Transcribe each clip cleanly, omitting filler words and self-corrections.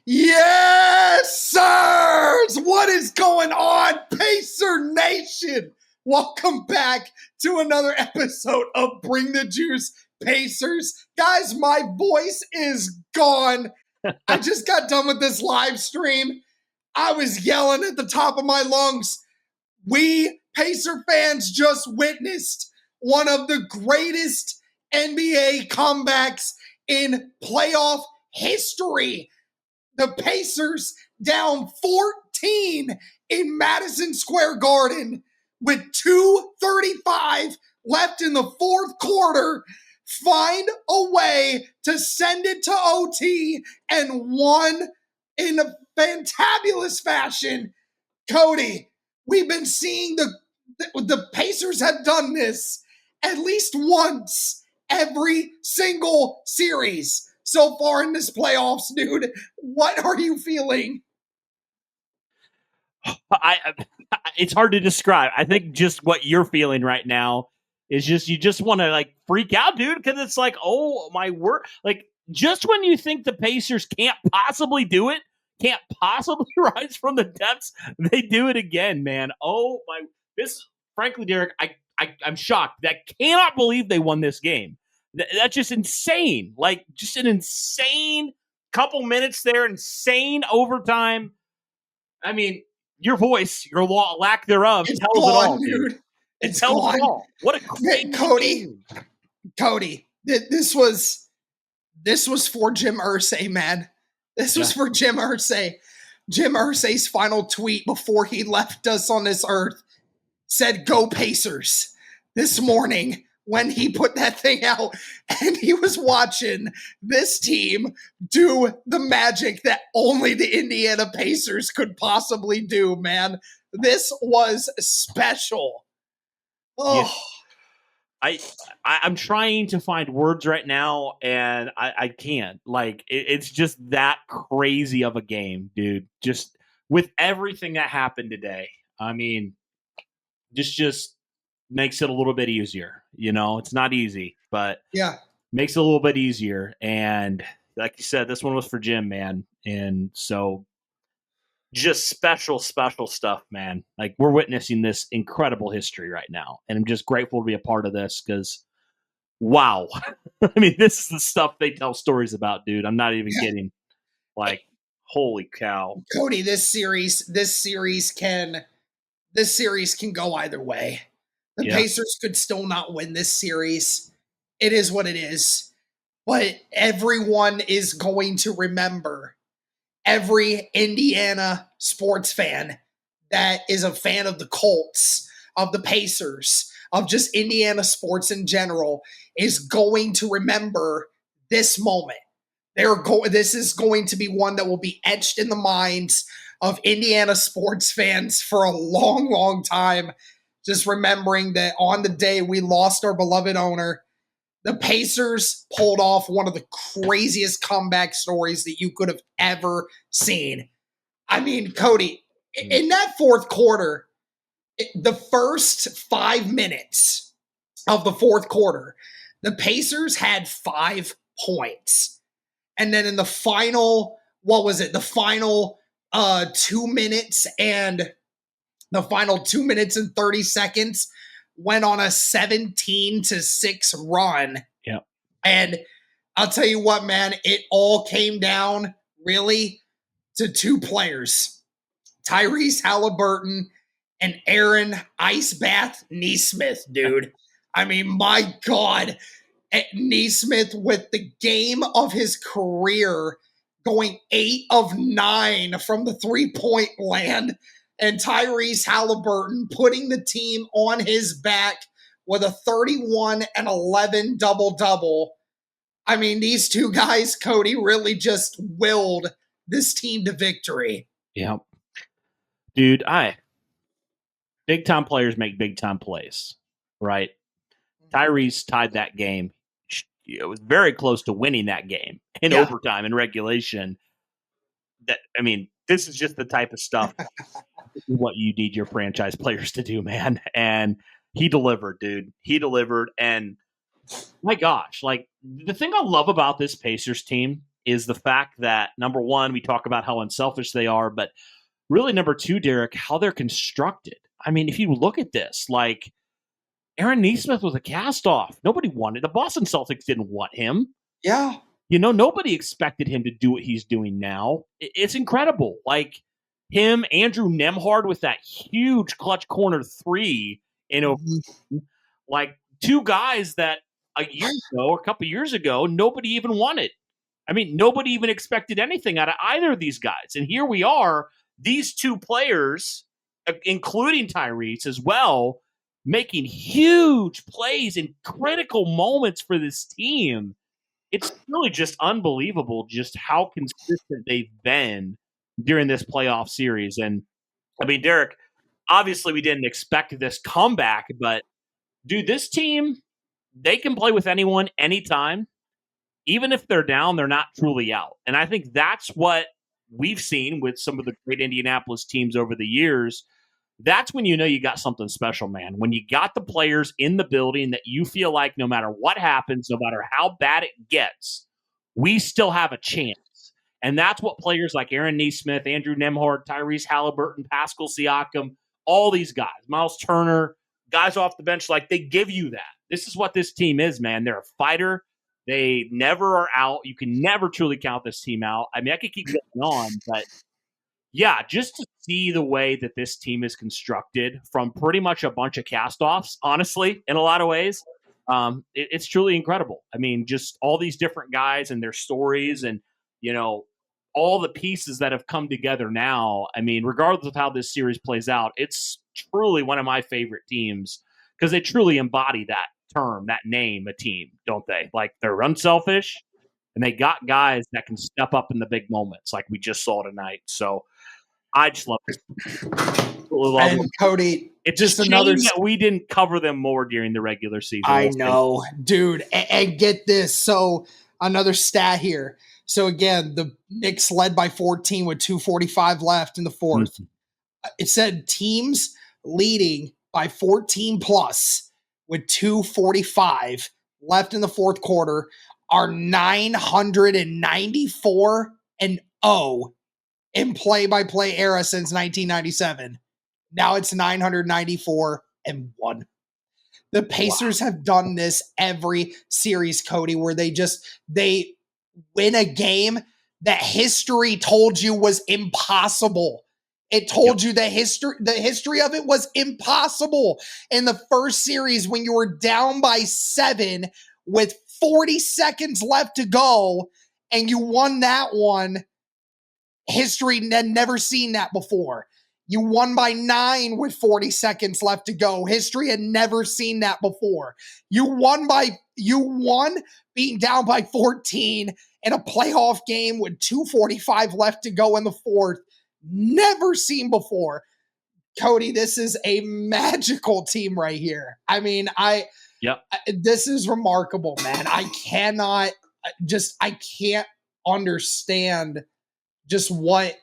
Yes, sirs! What is going on, Pacer Nation? Welcome back to another episode of Bring the Juice Pacers. Guys, my voice is gone. I just got done with this live stream. I was yelling at the top of my lungs. We Pacer fans just witnessed one of the greatest NBA comebacks in playoff history. The Pacers down 14 in Madison Square Garden with 2:35 left in the fourth quarter, find a way to send it to OT and won in a fantabulous fashion. Cody, we've been seeing the Pacers have done this at least once every single series so far in this playoffs, dude. What are you feeling? It's hard to describe. I think just what you're feeling right now is just you just want to like freak out, dude, because it's like, oh my word, like just when you think the Pacers can't possibly do it, can't possibly rise from the depths, they do it again, man. Oh my, this frankly, Derek, I'm shocked. I cannot believe they won this game. That's just insane. Like just an insane couple minutes there, insane overtime. I mean, your voice, your lack thereof, It's tells gone, it all, dude. It's tells gone. it all. What a crazy Cody. This was for Jim Irsay, man. This was for Jim Irsay. Jim Irsay's final tweet before he left us on this earth said, "Go Pacers." This morning, when he put that thing out, and he was watching this team do the magic that only the Indiana Pacers could possibly do, man. This was special. Oh. Yeah. I'm trying to find words right now, and I can't. Like, it's just that crazy of a game, dude. Just with everything that happened today. I mean, just makes it a little bit easier. You know, it's not easy, but yeah, makes it a little bit easier. And like you said, this one was for Jim, man. And so just special stuff, man. Like we're witnessing this incredible history right now. And I'm just grateful to be a part of this because wow. I mean, this is the stuff they tell stories about, dude. I'm not even kidding. Like, holy cow. Cody, this series can go either way. The Pacers could still not win this series. It is what it is. But everyone is going to remember, every Indiana sports fan that is a fan of the Colts, of the Pacers, of just Indiana sports in general, is going to remember this moment. This is going to be one that will be etched in the minds of Indiana sports fans for a long, long time. Just remembering that on the day we lost our beloved owner, the Pacers pulled off one of the craziest comeback stories that you could have ever seen. I mean, Cody, in that fourth quarter, the first 5 minutes of the fourth quarter, the Pacers had 5 points. And then in the final, the final 2 minutes and the final 2 minutes and 30 seconds went on a 17-6 run. Yep. And I'll tell you what, man, it all came down really to 2 players, Tyrese Halliburton and Aaron Ice Bath Nesmith, dude. I mean, my God, Nesmith with the game of his career, going 8 of 9 from the 3-point land, and Tyrese Halliburton putting the team on his back with a 31-11 double-double. I mean, these 2 guys, Cody, really just willed this team to victory. Yeah. Dude, big-time players make big-time plays, right? Tyrese tied that game. It was very close to winning that game in overtime and regulation. This is just the type of stuff what you need your franchise players to do, man. And he delivered, dude. He delivered. And my gosh, like the thing I love about this Pacers team is the fact that, number one, we talk about how unselfish they are, but really, number two, Derek, how they're constructed. I mean, if you look at this, like Aaron Nesmith was a cast-off. Nobody wanted. The Boston Celtics didn't want him. Yeah. Nobody expected him to do what he's doing now. It's incredible. Like him, Andrew Nembhard with that huge clutch corner three, like two guys that a year ago or a couple years ago, nobody even wanted. I mean, nobody even expected anything out of either of these guys. And here we are, these two players, including Tyrese as well, making huge plays in critical moments for this team. It's really just unbelievable just how consistent they've been during this playoff series. And I mean, Derek, obviously we didn't expect this comeback, but dude, this team, they can play with anyone anytime. Even if they're down, they're not truly out. And I think that's what we've seen with some of the great Indianapolis teams over the years. That's when you know you got something special, man. When you got the players in the building that you feel like no matter what happens, no matter how bad it gets, we still have a chance. And that's what players like Aaron Nesmith, Andrew Nembhard, Tyrese Halliburton, Pascal Siakam, all these guys, Miles Turner, guys off the bench, like they give you that. This is what this team is, man. They're a fighter. They never are out. You can never truly count this team out. I mean, I could keep going on, but yeah, just to see the way that this team is constructed from pretty much a bunch of cast-offs, honestly, in a lot of ways, it's truly incredible. I mean, just all these different guys and their stories and, all the pieces that have come together now. I mean, regardless of how this series plays out, it's truly one of my favorite teams because they truly embody that term, that name, a team, don't they? Like they're unselfish and they got guys that can step up in the big moments like we just saw tonight. So I just love it. And Cody, it's just another that we didn't cover them more during the regular season. I know, dude. And get this. So another stat here. So again, the Knicks led by 14 with 2:45 left in the fourth. Mm-hmm. It said teams leading by 14 plus with 2:45 left in the fourth quarter are 994 and 0 in play-by-play era since 1997. Now it's 994 and 1. The Pacers have done this every series, Cody, where they win a game that history told you was impossible. It told you the history of it was impossible. In the first series, when you were down by 7 with 40 seconds left to go, and you won that one, history had never seen that before. You won by 9 with 40 seconds left to go. History had never seen that before. You won being down by 14 in a playoff game with 2:45 left to go in the fourth. Never seen before. Cody, this is a magical team right here. I mean, this is remarkable, man. I can't understand just what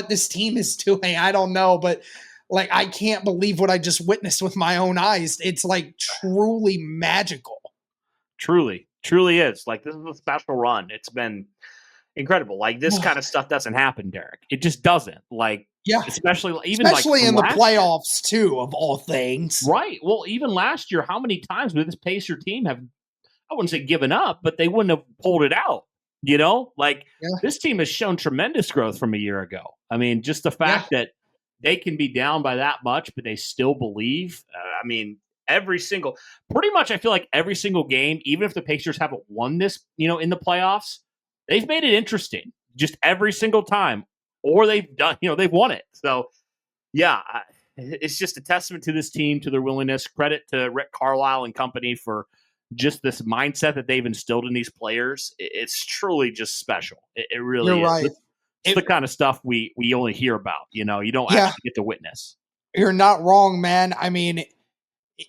this team is doing. I don't know, but like, I can't believe what I just witnessed with my own eyes. It's like truly magical. Truly is. Like, this is a special run. It's been incredible. Like, this kind of stuff doesn't happen, Derek. It just doesn't. Like, especially in the playoffs too, of all things. Right. Well, even last year, how many times would this Pacer team have, I wouldn't say given up, but they wouldn't have pulled it out. This team has shown tremendous growth from a year ago. I mean, just the fact that they can be down by that much, but they still believe. I mean, pretty much I feel like every single game, even if the Pacers haven't won this, in the playoffs, they've made it interesting just every single time, or they've done, they've won it. So, it's just a testament to this team, to their willingness. Credit to Rick Carlisle and company for just this mindset that they've instilled in these players. It's truly just special. It really is. Right. It's the kind of stuff we only hear about. You don't actually get to witness. You're not wrong, man. I mean,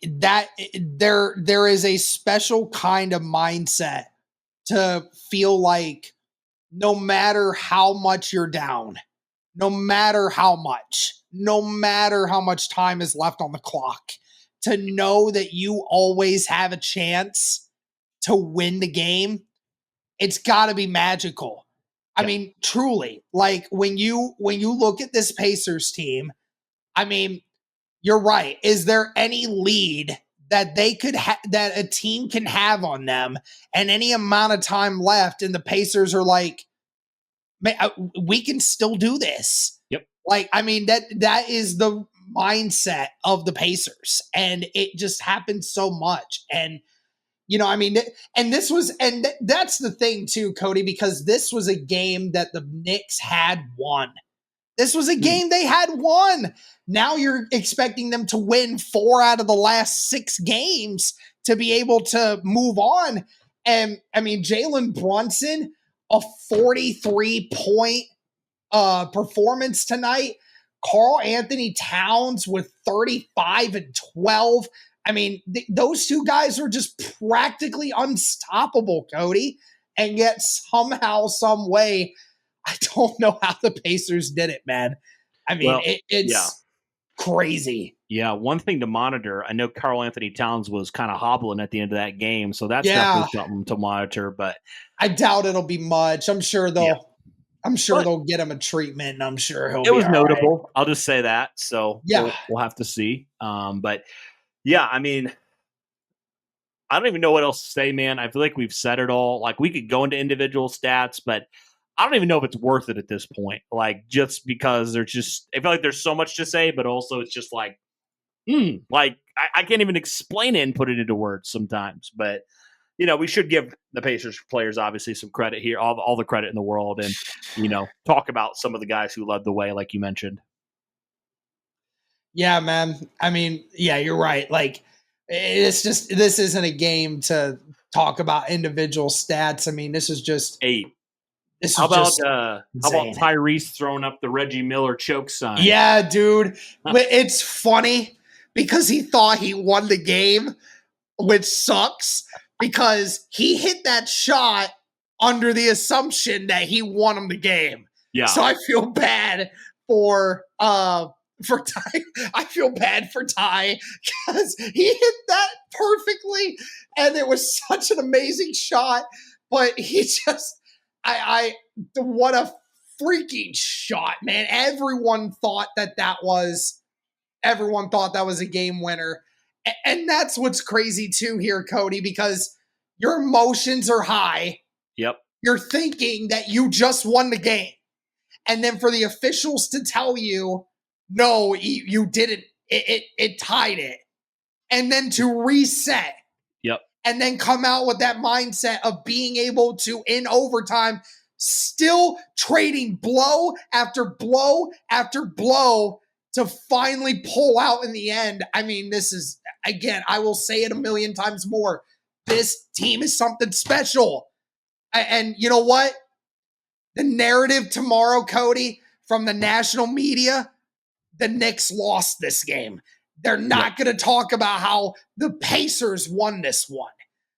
that there is a special kind of mindset to feel like no matter how much you're down, no matter how much time is left on the clock, to know that you always have a chance to win the game it's got to be magical. I Yep. mean, truly, like when you look at this Pacers team, I mean, you're right. Is there any lead that they could that a team can have on them and any amount of time left and the Pacers are like, we can still do this. Yep. Like, I mean, that is the mindset of the Pacers, and it just happens so much. And I mean, and this was, and that's the thing too, Cody, because this was a game that the Knicks had won. This was a game they had won. Now you're expecting them to win 4 out of the last 6 games to be able to move on. And I mean, Jalen Brunson, a 43-point performance tonight. Karl Anthony Towns with 35 and 12. I mean, those two guys were just practically unstoppable, Cody. And yet somehow, some way, I don't know how the Pacers did it, man. I mean, it's crazy. Yeah, one thing to monitor. I know Karl Anthony Towns was kind of hobbling at the end of that game, so that's definitely something to monitor. But I doubt it'll be much. I'm sure they'll get him a treatment, and I'm sure he'll. It was notable. Right. I'll just say that. So we'll have to see. But yeah, I mean, I don't even know what else to say, man. I feel like we've said it all. Like we could go into individual stats, but I don't even know if it's worth it at this point. Like just because I feel like there's so much to say, but also it's just like, like I can't even explain it and put it into words sometimes. But we should give the Pacers players obviously some credit here, all the credit in the world, and talk about some of the guys who led the way, like you mentioned. Yeah, man. I mean, yeah, you're right. Like this isn't a game to talk about individual stats. I mean, this is just 8. How about Tyrese throwing up the Reggie Miller choke sign? Yeah, dude. It's funny because he thought he won the game, which sucks because he hit that shot under the assumption that he won him the game. Yeah. So I feel bad for Ty. I feel bad for Ty because he hit that perfectly and it was such an amazing shot, but he just what a freaking shot, man. Everyone thought that was a game winner. And that's what's crazy too here, Cody, because your emotions are high. Yep. You're thinking that you just won the game. And then for the officials to tell you, no, you didn't. It tied it. And then to reset. Yep. And then come out with that mindset of being able to, in overtime, still trading blow after blow after blow to finally pull out in the end. I mean, this is, again, I will say it a million times more. This team is something special. And you know what? The narrative tomorrow, Cody, from the national media, the Knicks lost this game. They're not going to talk about how the Pacers won this one.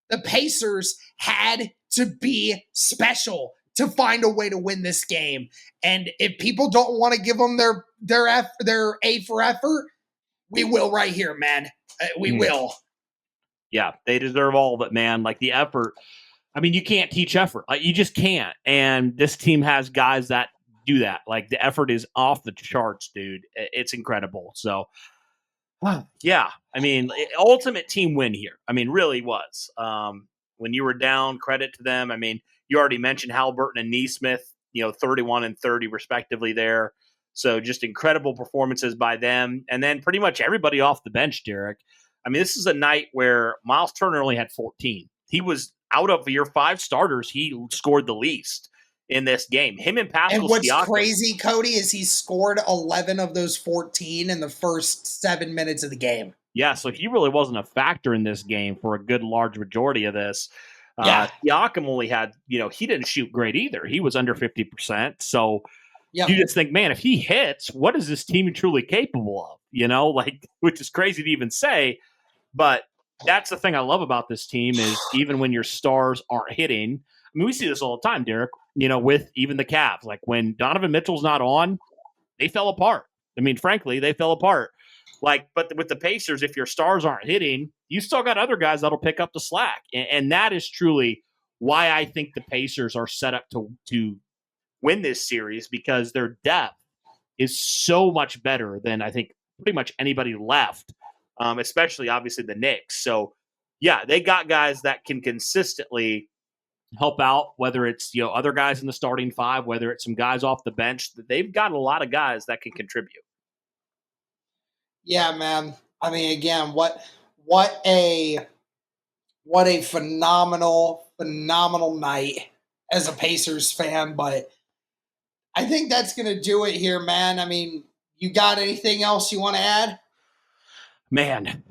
The Pacers had to be special to find a way to win this game. And if people don't want to give them their A for effort, we will right here, man. We will. Yeah, they deserve all of it, man. Like the effort. I mean, you can't teach effort. Like you just can't. And this team has guys that do that. Like the effort is off the charts, dude. It's incredible. So, yeah, I mean, ultimate team win here. I mean, really was. When you were down, credit to them. I mean, you already mentioned Haliburton and Nesmith, 31 and 30 respectively there. So just incredible performances by them. And then pretty much everybody off the bench, Derek. I mean, this is a night where Miles Turner only had 14. He was out of your 5 starters. He scored the least in this game. Him and Pascal And what's Siakam. crazy, Cody, is he scored 11 of those 14 in the first 7 minutes of the game. Yeah, so he really wasn't a factor in this game for a good large majority of this. Siakam only had, he didn't shoot great either. He was under 50%. So you just think, man, if he hits, what is this team truly capable of? Which is crazy to even say. But that's the thing I love about this team is even when your stars aren't hitting. I mean, we see this all the time, Derek, with even the Cavs. Like when Donovan Mitchell's not on, they fell apart. I mean, frankly, they fell apart. But with the Pacers, if your stars aren't hitting, you still got other guys that'll pick up the slack. And that is truly why I think the Pacers are set up to win this series, because their depth is so much better than I think pretty much anybody left, especially obviously the Knicks. So, yeah, they got guys that can consistently help out, whether it's other guys in the starting five, whether it's some guys off the bench. They've got a lot of guys that can contribute. Yeah, man. I mean, again, what a phenomenal night as a Pacers fan. But I think that's going to do it here, man. I mean, you got anything else you want to add? Man,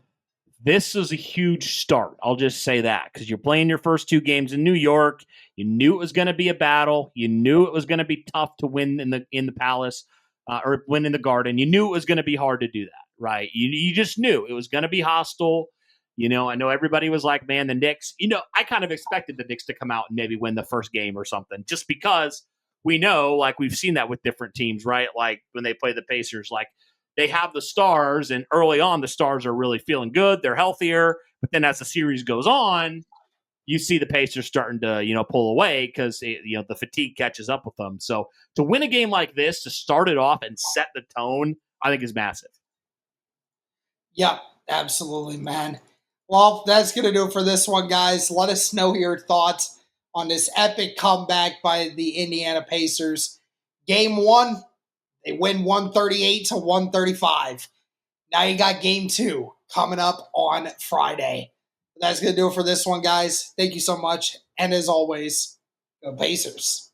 this is a huge start. I'll just say that, because you're playing your first 2 games in New York. You knew it was going to be a battle. You knew it was going to be tough to win in the Palace or win in the Garden. You knew it was going to be hard to do that, right? You just knew it was going to be hostile. I know everybody was like, man, the Knicks, I kind of expected the Knicks to come out and maybe win the first game or something, just because we know, like, we've seen that with different teams, right? Like when they play the Pacers, like, they have the stars, and early on, the stars are really feeling good. They're healthier. But then as the series goes on, you see the Pacers starting to, pull away because, the fatigue catches up with them. So to win a game like this, to start it off and set the tone, I think is massive. Yep, absolutely, man. Well, that's going to do it for this one, guys. Let us know your thoughts on this epic comeback by the Indiana Pacers. Game 1, they win 138-135. Now you got game 2 coming up on Friday. That's going to do it for this one, guys. Thank you so much. And as always, go Pacers.